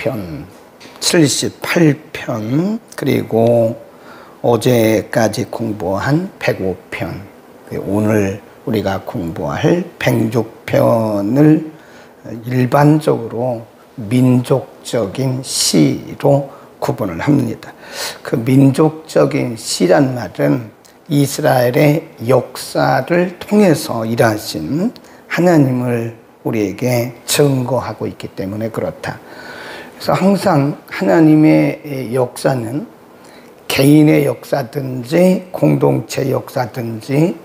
시편 78편, 그리고 어제까지 공부한 105편, 오늘 우리가 공부할 106편을 일반적으로 민족적인 시로 구분을 합니다. 그 민족적인 시란 말은 이스라엘의 역사를 통해서 일하신 하나님을 우리에게 증거하고 있기 때문에 그렇다. 그래서 항상 하나님의 역사는 개인의 역사든지 공동체 역사든지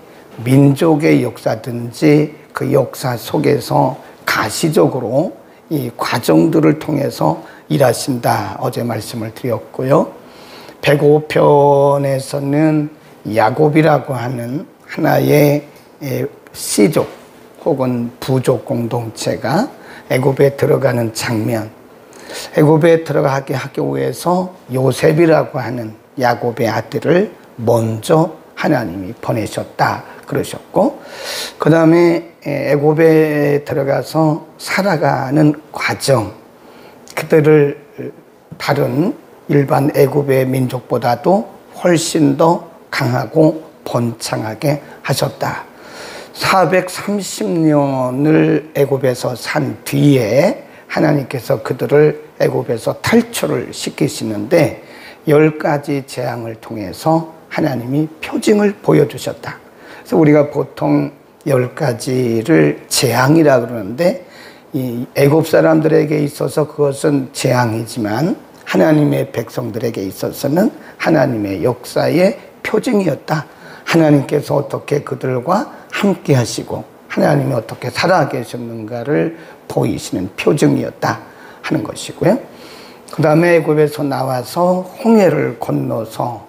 민족의 역사든지 그 역사 속에서 가시적으로 이 과정들을 통해서 일하신다. 어제 말씀을 드렸고요. 105편에서는 야곱이라고 하는 하나의 씨족 혹은 부족 공동체가 애굽에 들어가는 장면, 애굽에 들어가게 하기 위해서 요셉이라고 하는 야곱의 아들을 먼저 하나님이 보내셨다 그러셨고, 그 다음에 애굽에 들어가서 살아가는 과정, 그들을 다른 일반 애굽의 민족보다도 훨씬 더 강하고 번창하게 하셨다. 430년을 애굽에서 산 뒤에 하나님께서 그들을 애굽에서 탈출을 시키시는데 10가지 재앙을 통해서 하나님이 표징을 보여주셨다. 그래서 우리가 보통 10가지를 재앙이라 그러는데 이 애굽 사람들에게 있어서 그것은 재앙이지만 하나님의 백성들에게 있어서는 하나님의 역사의 표징이었다. 하나님께서 어떻게 그들과 함께 하시고 하나님이 어떻게 살아계셨는가를 보이시는 표징이었다 하는 것이고요. 그 다음에 애굽에서 나와서 홍해를 건너서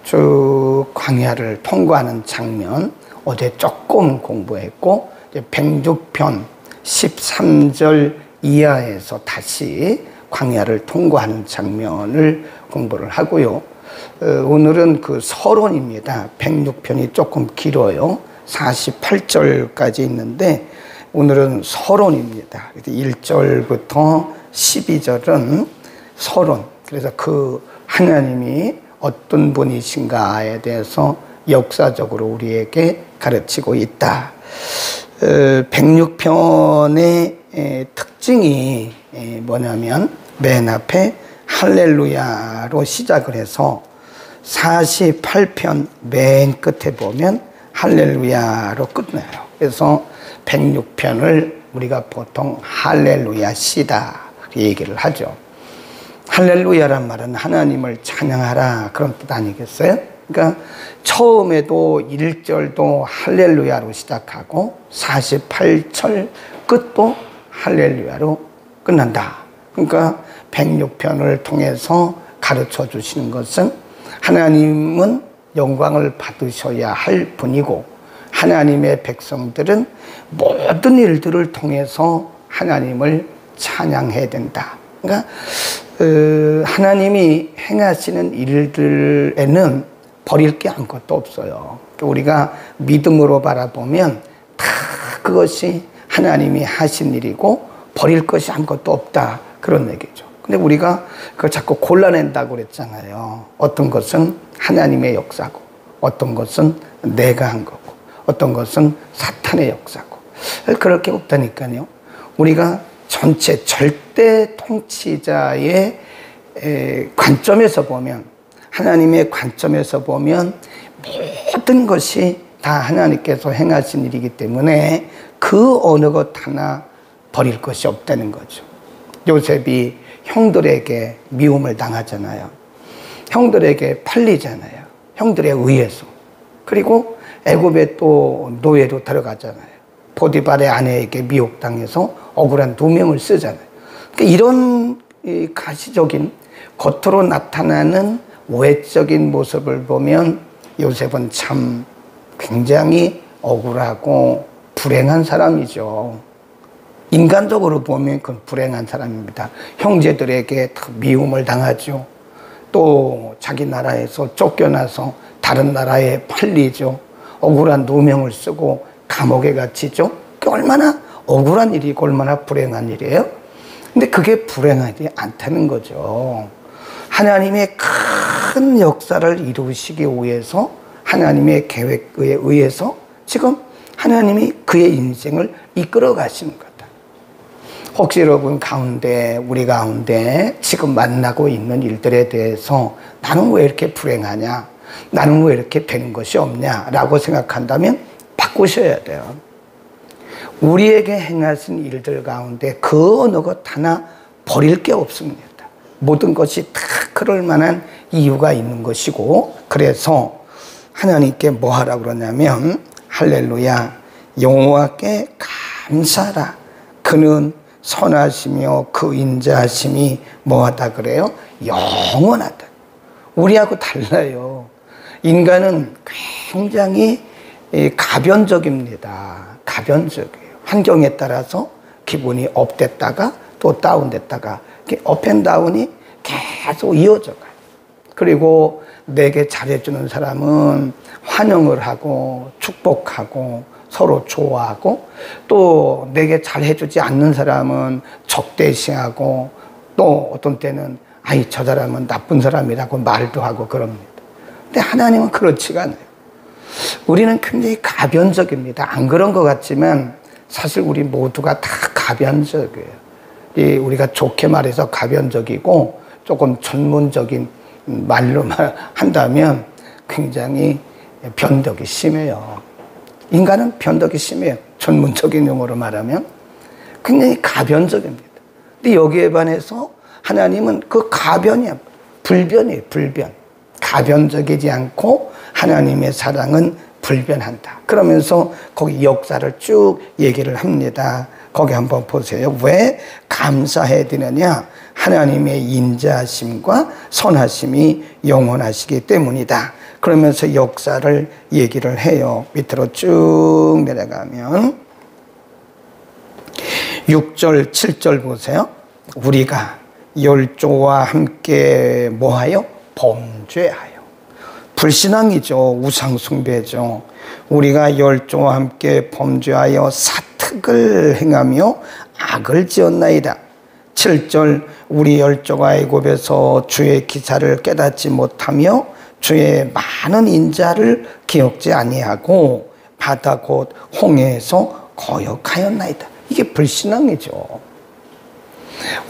쭉 광야를 통과하는 장면, 어제 조금 공부했고, 이제 106편 13절 이하에서 다시 광야를 통과하는 장면을 공부를 하고요. 오늘은 그 서론입니다. 106편이 조금 길어요. 48절까지 있는데 오늘은 서론입니다. 1절부터 12절은 서론. 그래서 그 하나님이 어떤 분이신가에 대해서 역사적으로 우리에게 가르치고 있다. 106편의 특징이 뭐냐면 맨 앞에 할렐루야로 시작을 해서 48편 맨 끝에 보면 할렐루야로 끝나요. 그래서 106편을 우리가 보통 할렐루야 시다 얘기를 하죠. 할렐루야란 말은 하나님을 찬양하라 그런 뜻 아니겠어요? 그러니까 처음에도 1절도 할렐루야로 시작하고 48절 끝도 할렐루야로 끝난다. 그러니까 106편을 통해서 가르쳐 주시는 것은 하나님은 영광을 받으셔야 할 분이고 하나님의 백성들은 모든 일들을 통해서 하나님을 찬양해야 된다. 그러니까 하나님이 행하시는 일들에는 버릴 게 아무것도 없어요. 우리가 믿음으로 바라보면 다 그것이 하나님이 하신 일이고 버릴 것이 아무것도 없다 그런 얘기죠. 근데 우리가 그걸 자꾸 골라낸다고 그랬잖아요. 어떤 것은 하나님의 역사고 어떤 것은 내가 한 거고 어떤 것은 사탄의 역사고 그럴 게 없다니까요. 우리가 전체 절대 통치자의 관점에서 보면 하나님의 관점에서 보면 모든 것이 다 하나님께서 행하신 일이기 때문에 그 어느 것 하나 버릴 것이 없다는 거죠. 요셉이 형들에게 미움을 당하잖아요. 형들에게 팔리잖아요. 형들에 의해서. 그리고 애굽에 또 노예로 들어가잖아요. 보디발의 아내에게 미혹당해서 억울한 누명을 쓰잖아요. 그러니까 이런 가시적인 겉으로 나타나는 외적인 모습을 보면 요셉은 참 굉장히 억울하고 불행한 사람이죠. 인간적으로 보면 그건 불행한 사람입니다. 형제들에게 미움을 당하죠. 또 자기 나라에서 쫓겨나서 다른 나라에 팔리죠. 억울한 누명을 쓰고 감옥에 갇히죠. 그게 얼마나 억울한 일이고 얼마나 불행한 일이에요. 근데 그게 불행하지 않다는 거죠. 하나님의 큰 역사를 이루시기 위해서 하나님의 계획에 의해서 지금 하나님이 그의 인생을 이끌어 가시는 거다. 혹시 여러분 가운데, 우리 가운데 지금 만나고 있는 일들에 대해서 나는 왜 이렇게 불행하냐? 나는 왜 이렇게 되는 것이 없냐? 라고 생각한다면 바꾸셔야 돼요. 우리에게 행하신 일들 가운데 그 어느 것 하나 버릴 게 없습니다. 모든 것이 다 그럴 만한 이유가 있는 것이고, 그래서 하나님께 뭐 하라고 그러냐면 할렐루야, 여호와께 감사하라. 그는 선하시며 그 인자하심이 뭐하다 그래요? 영원하다. 우리하고 달라요. 인간은 굉장히 가변적입니다. 가변적이에요. 환경에 따라서 기분이 업됐다가 또 다운됐다가 업앤다운이 계속 이어져 가요. 그리고 내게 잘해주는 사람은 환영을 하고 축복하고 서로 좋아하고, 또 내게 잘해주지 않는 사람은 적대시하고, 또 어떤 때는 아이 저 사람은 나쁜 사람이라고 말도 하고 그럽니다. 근데 하나님은 그렇지가 않아요. 우리는 굉장히 가변적입니다. 안 그런 것 같지만 사실 우리 모두가 다 가변적이에요. 우리가 좋게 말해서 가변적이고 조금 전문적인 말로 한다면 굉장히 변덕이 심해요. 인간은 변덕이 심해요. 전문적인 용어로 말하면 굉장히 가변적입니다. 근데 여기에 반해서 하나님은 그 가변이야. 불변이에요. 불변. 가변적이지 않고 하나님의 사랑은 불변한다. 그러면서 거기 역사를 쭉 얘기를 합니다. 거기 한번 보세요. 왜 감사해야 되느냐? 하나님의 인자하심과 선하심이 영원하시기 때문이다. 그러면서 역사를 얘기를 해요. 밑으로 쭉 내려가면 6절, 7절 보세요. 우리가 열조와 함께 뭐하여? 범죄하여. 불신앙이죠. 우상숭배죠. 우리가 열조와 함께 범죄하여 사특을 행하며 악을 지었나이다. 7절 우리 열조가 애굽에서 주의 기사를 깨닫지 못하며 주의 많은 인자를 기억지 아니하고 바다 곧 홍해에서 거역하였나이다. 이게 불신앙이죠.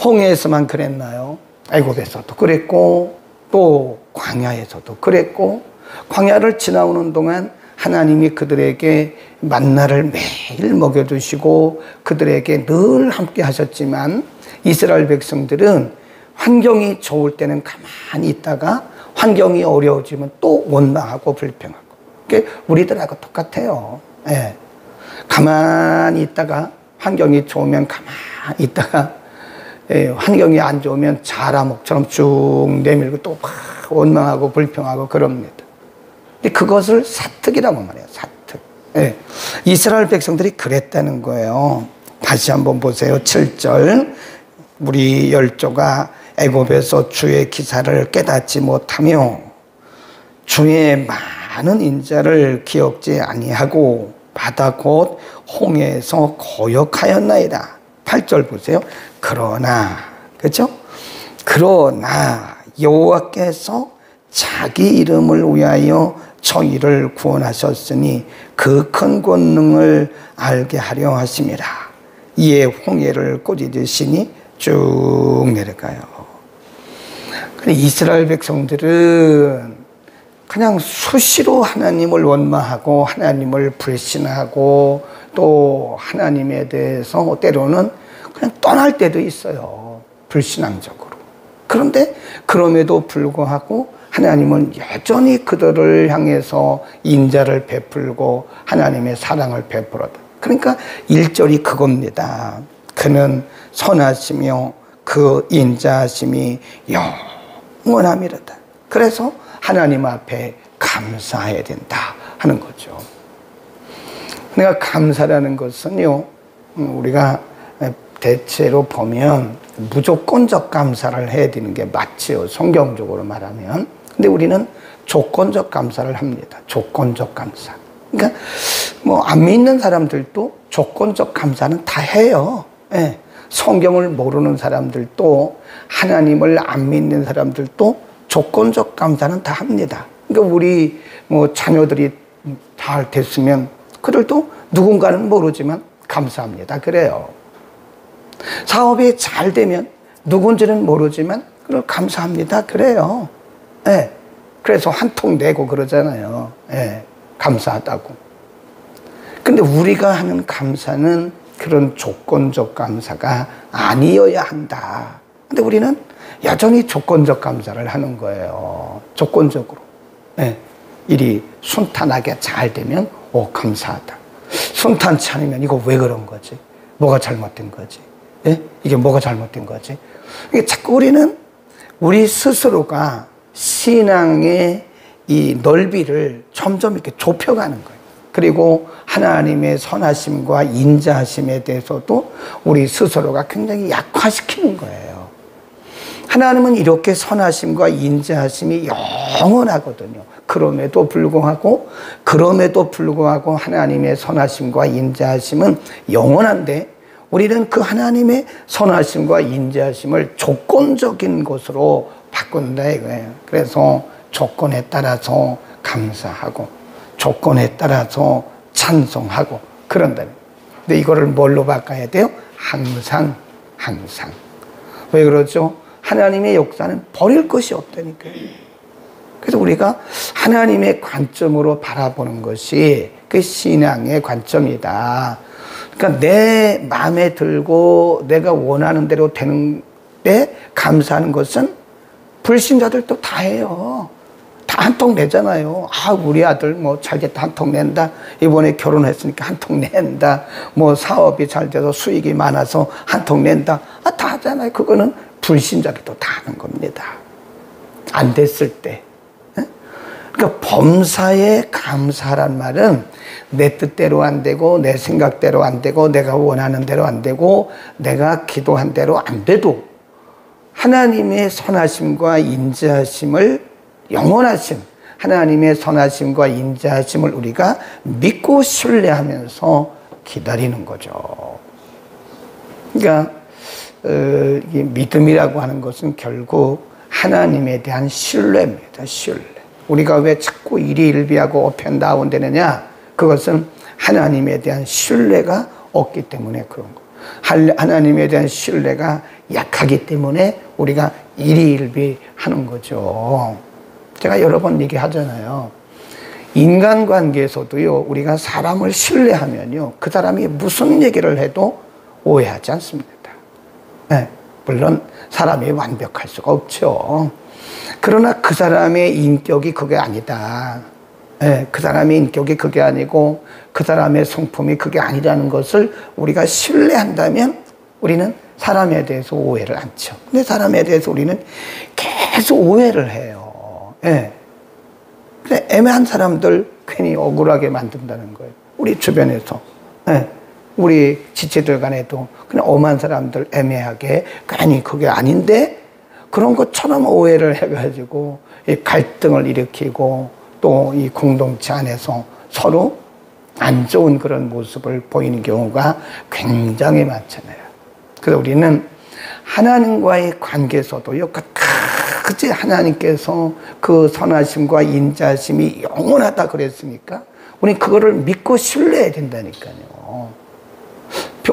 홍해에서만 그랬나요? 애굽에서도 그랬고 또 광야에서도 그랬고, 광야를 지나오는 동안 하나님이 그들에게 만나를 매일 먹여주시고 그들에게 늘 함께 하셨지만 이스라엘 백성들은 환경이 좋을 때는 가만히 있다가 환경이 어려워지면 또 원망하고 불평하고. 그게 우리들하고 똑같아요. 예. 가만히 있다가 환경이 좋으면 가만히 있다가 환경이 안 좋으면 자라목처럼 쭉 내밀고 또 막 원망하고 불평하고 그럽니다. 근데 그것을 사특이라고 말해요. 사특. 예. 이스라엘 백성들이 그랬다는 거예요. 다시 한번 보세요. 7절 우리 열조가 애굽에서 주의 기사를 깨닫지 못하며 주의 많은 인자를 기억지 아니하고 바다 곧 홍해에서 거역하였나이다. 8절 보세요. 그러나, 그렇죠? 그러나 여호와께서 자기 이름을 위하여 저희를 구원하셨으니 그 큰 권능을 알게 하려 하심이라. 이에 홍해를 꾸짖으시니 쭉 내려가요. 이스라엘 백성들은 그냥 수시로 하나님을 원망하고 하나님을 불신하고 또 하나님에 대해서 때로는 그냥 떠날 때도 있어요. 불신앙적으로. 그런데 그럼에도 불구하고 하나님은 여전히 그들을 향해서 인자를 베풀고 하나님의 사랑을 베풀었다. 그러니까 1절이 그겁니다. 그는 선하시며 그 인자하심이 영원함이로다. 그래서 하나님 앞에 감사해야 된다 하는 거죠. 내가 감사라는 것은요, 우리가 대체로 보면 무조건적 감사를 해야 되는 게 맞지요. 성경적으로 말하면. 근데 우리는 조건적 감사를 합니다. 조건적 감사. 그러니까 뭐 안 믿는 사람들도 조건적 감사는 다 해요. 예. 성경을 모르는 사람들도 하나님을 안 믿는 사람들도 조건적 감사는 다 합니다. 그러니까 우리 뭐 자녀들이 잘 됐으면 그들도 누군가는 모르지만 감사합니다. 그래요. 사업이 잘 되면 누군지는 모르지만 그걸 감사합니다. 그래요. 네. 그래서 한 통 내고 그러잖아요. 네. 감사하다고. 근데 우리가 하는 감사는 그런 조건적 감사가 아니어야 한다. 근데 우리는 여전히 조건적 감사를 하는 거예요. 조건적으로. 네. 일이 순탄하게 잘 되면 감사하다. 순탄치 않으면 이거 왜 그런 거지? 뭐가 잘못된 거지? 예? 이게 뭐가 잘못된 거지? 이게 자꾸 우리는 우리 스스로가 신앙의 이 넓이를 점점 이렇게 좁혀가는 거예요. 그리고 하나님의 선하심과 인자하심에 대해서도 우리 스스로가 굉장히 약화시키는 거예요. 하나님은 이렇게 선하심과 인자하심이 영원하거든요. 그럼에도 불구하고 하나님의 선하심과 인자하심은 영원한데 우리는 그 하나님의 선하심과 인자하심을 조건적인 것으로 바꾼다 이거예요. 그래서 조건에 따라서 감사하고 조건에 따라서 찬송하고 그런다. 근데 이거를 뭘로 바꿔야 돼요? 항상. 왜 그러죠? 하나님의 역사는 버릴 것이 없다니까요. 그래서 우리가 하나님의 관점으로 바라보는 것이 그 신앙의 관점이다. 그러니까 내 마음에 들고 내가 원하는 대로 되는 데 감사하는 것은 불신자들도 다 해요. 다 한 통 내잖아요. 우리 아들 뭐 잘 됐다 한 통 낸다. 이번에 결혼했으니까 한 통 낸다. 뭐 사업이 잘 돼서 수익이 많아서 한 통 낸다. 다 하잖아요. 그거는 불신자들도 다 하는 겁니다. 안 됐을 때. 그러니까 범사에 감사란 말은 내 뜻대로 안 되고 내 생각대로 안 되고 내가 원하는 대로 안 되고 내가 기도한 대로 안 돼도 하나님의 선하심과 인자하심을 영원하심 하나님의 선하심과 인자하심을 우리가 믿고 신뢰하면서 기다리는 거죠. 그러니까 이 믿음이라고 하는 것은 결국 하나님에 대한 신뢰입니다. 신뢰. 우리가 왜 자꾸 일희일비하고 업앤다운 되느냐? 그것은 하나님에 대한 신뢰가 없기 때문에 그런 거. 하나님에 대한 신뢰가 약하기 때문에 우리가 일희일비하는 거죠. 제가 여러 번 얘기하잖아요. 인간관계에서도요, 우리가 사람을 신뢰하면요, 그 사람이 무슨 얘기를 해도 오해하지 않습니다. 네, 물론 사람이 완벽할 수가 없죠. 그러나 그 사람의 인격이 그게 아니다. 네, 그 사람의 인격이 그게 아니고 그 사람의 성품이 그게 아니라는 것을 우리가 신뢰한다면 우리는 사람에 대해서 오해를 않죠. 근데 사람에 대해서 우리는 계속 오해를 해요. 네. 그래, 애매한 사람들 괜히 억울하게 만든다는 거예요. 우리 주변에서. 네. 우리 지체들 간에도 그냥 엄한 사람들 애매하게 괜히 그게 아닌데 그런 것처럼 오해를 해가지고 이 갈등을 일으키고 또 이 공동체 안에서 서로 안 좋은 그런 모습을 보이는 경우가 굉장히 많잖아요. 그래서 우리는 하나님과의 관계에서도요, 끝까지 하나님께서 그 선하심과 인자심이 영원하다 그랬으니까 우리 그거를 믿고 신뢰해야 된다니까요.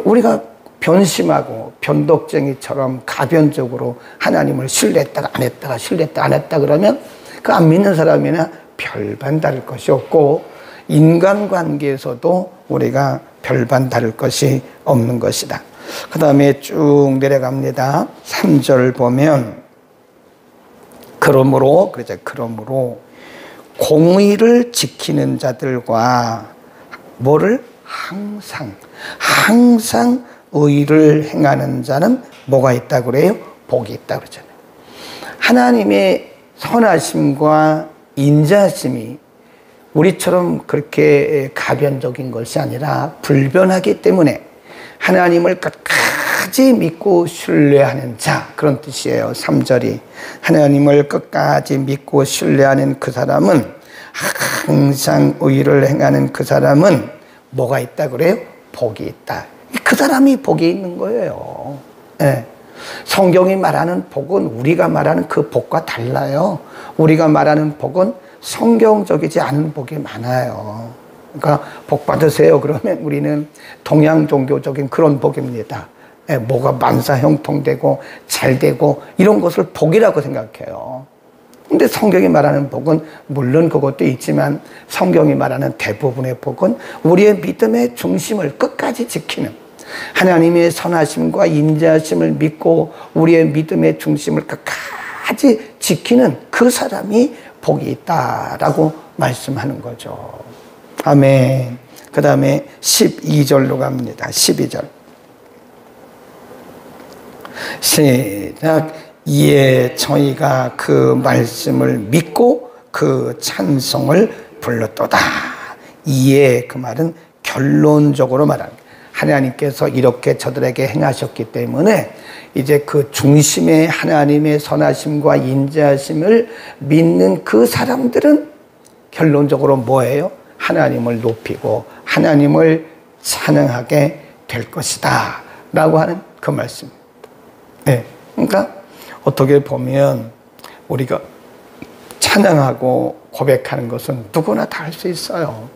우리가 변심하고 변덕쟁이처럼 가변적으로 하나님을 신뢰했다가 안 했다가 신뢰했다가 안 했다 그러면 그 안 믿는 사람이나 별반 다를 것이 없고 인간관계에서도 우리가 별반 다를 것이 없는 것이다. 그 다음에 쭉 내려갑니다. 3절 보면 그러므로 공의를 지키는 자들과 뭐를 항상 의를 행하는 자는 뭐가 있다 그래요? 복이 있다 그러잖아요. 하나님의 선하심과 인자심이 우리처럼 그렇게 가변적인 것이 아니라 불변하기 때문에 하나님을 끝까지 믿고 신뢰하는 자, 그런 뜻이에요. 3절이 하나님을 끝까지 믿고 신뢰하는 그 사람은, 항상 의를 행하는 그 사람은 뭐가 있다 그래요? 복이 있다. 그 사람이 복이 있는 거예요. 예. 성경이 말하는 복은 우리가 말하는 그 복과 달라요. 우리가 말하는 복은 성경적이지 않은 복이 많아요. 그러니까 복 받으세요 그러면 우리는 동양 종교적인 그런 복입니다. 예, 뭐가 만사형통되고 잘되고 이런 것을 복이라고 생각해요. 근데 성경이 말하는 복은 물론 그것도 있지만 성경이 말하는 대부분의 복은 우리의 믿음의 중심을 끝까지 지키는, 하나님의 선하심과 인자하심을 믿고 우리의 믿음의 중심을 끝까지 지키는 그 사람이 복이 있다라고 말씀하는 거죠. 아멘. 그 다음에 12절로 갑니다. 12절. 시작. 이에 저희가 그 말씀을 믿고 그 찬송을 불렀도다. 이에 그 말은 결론적으로 말합니다. 하나님께서 이렇게 저들에게 행하셨기 때문에 이제 그 중심의 하나님의 선하심과 인자하심을 믿는 그 사람들은 결론적으로 뭐예요? 하나님을 높이고 하나님을 찬양하게 될 것이다 라고 하는 그 말씀입니다. 네. 그러니까 어떻게 보면 우리가 찬양하고 고백하는 것은 누구나 다 할 수 있어요.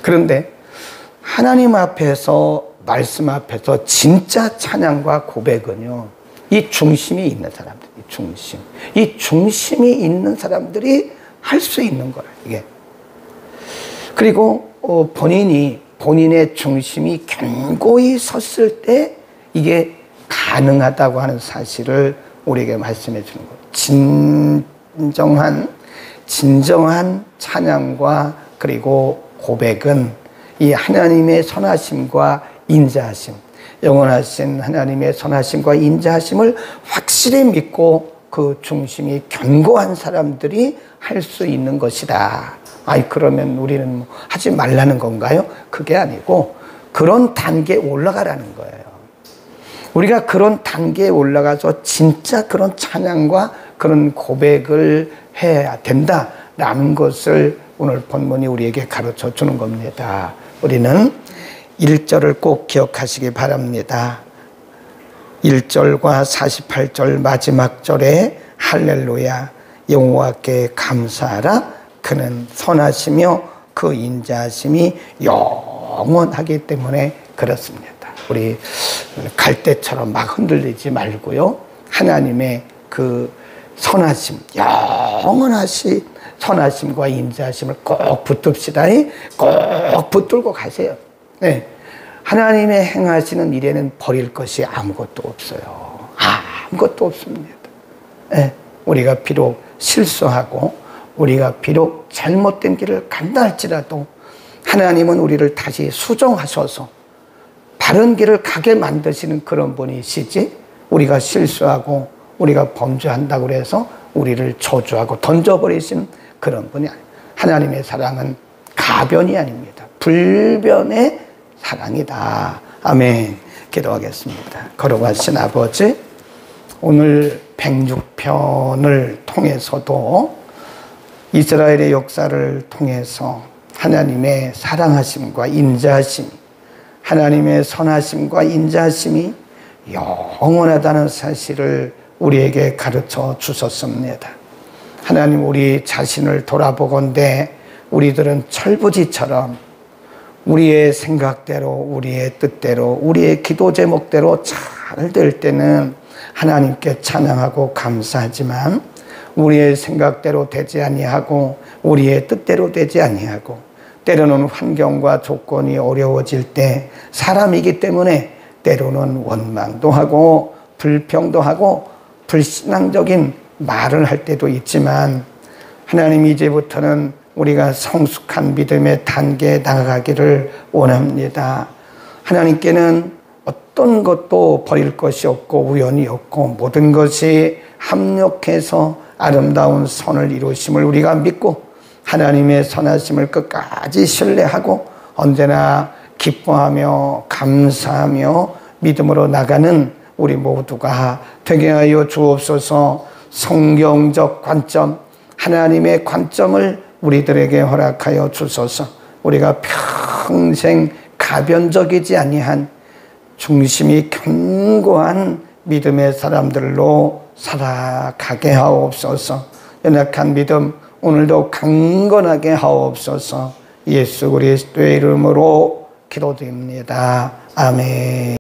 그런데 하나님 앞에서, 말씀 앞에서 진짜 찬양과 고백은요, 이 중심이 있는 사람들, 이 중심이 있는 사람들이 할 수 있는 거예요, 이게. 그리고 본인의 중심이 견고히 섰을 때 이게 가능하다고 하는 사실을 우리에게 말씀해 주는 거예요. 진정한 찬양과 그리고 고백은 이 하나님의 선하심과 인자하심, 영원하신 하나님의 선하심과 인자하심을 확실히 믿고 그 중심이 견고한 사람들이 할 수 있는 것이다. 아이, 그러면 우리는 뭐 하지 말라는 건가요? 그게 아니고 그런 단계에 올라가라는 거예요. 우리가 그런 단계에 올라가서 진짜 그런 찬양과 그런 고백을 해야 된다라는 것을 오늘 본문이 우리에게 가르쳐 주는 겁니다. 우리는 1절을 꼭 기억하시기 바랍니다. 1절과 48절 마지막 절에 할렐루야 여호와께 감사하라 그는 선하시며 그 인자하심이 영원하기 때문에 그렇습니다. 우리 갈 때처럼 막 흔들리지 말고요. 하나님의 그 선하심, 영원하신 선하심과 인자하심을 꼭 붙듭시다. 꼭 붙들고 가세요. 네. 하나님의 행하시는 일에는 버릴 것이 아무것도 없어요. 아무것도 없습니다. 네. 우리가 비록 실수하고 우리가 비록 잘못된 길을 간다 할지라도 하나님은 우리를 다시 수정하셔서 바른 길을 가게 만드시는 그런 분이시지, 우리가 실수하고 우리가 범죄한다고 해서 우리를 저주하고 던져버리시는 그런 분이 아니에요. 하나님의 사랑은 가변이 아닙니다. 불변의 사랑이다. 아멘. 기도하겠습니다. 거룩하신 아버지, 오늘 106편을 통해서도 이스라엘의 역사를 통해서 하나님의 사랑하심과 인자하심, 하나님의 선하심과 인자하심이 영원하다는 사실을 우리에게 가르쳐 주셨습니다. 하나님, 우리 자신을 돌아보건대 우리들은 철부지처럼 우리의 생각대로, 우리의 뜻대로, 우리의 기도 제목대로 잘 될 때는 하나님께 찬양하고 감사하지만 우리의 생각대로 되지 아니하고 우리의 뜻대로 되지 아니하고 때로는 환경과 조건이 어려워질 때 사람이기 때문에 때로는 원망도 하고 불평도 하고 불신앙적인 말을 할 때도 있지만, 하나님 이제부터는 우리가 성숙한 믿음의 단계에 나아가기를 원합니다. 하나님께는 어떤 것도 버릴 것이 없고 우연이 없고 모든 것이 합력해서 아름다운 선을 이루심을 우리가 믿고 하나님의 선하심을 끝까지 신뢰하고 언제나 기뻐하며 감사하며 믿음으로 나가는 우리 모두가 되게 하여 주옵소서. 성경적 관점, 하나님의 관점을 우리들에게 허락하여 주소서. 우리가 평생 가변적이지 아니한 중심이 견고한 믿음의 사람들로 살아가게 하옵소서. 연약한 믿음 오늘도 강건하게 하옵소서. 예수 그리스도의 이름으로 기도드립니다. 아멘.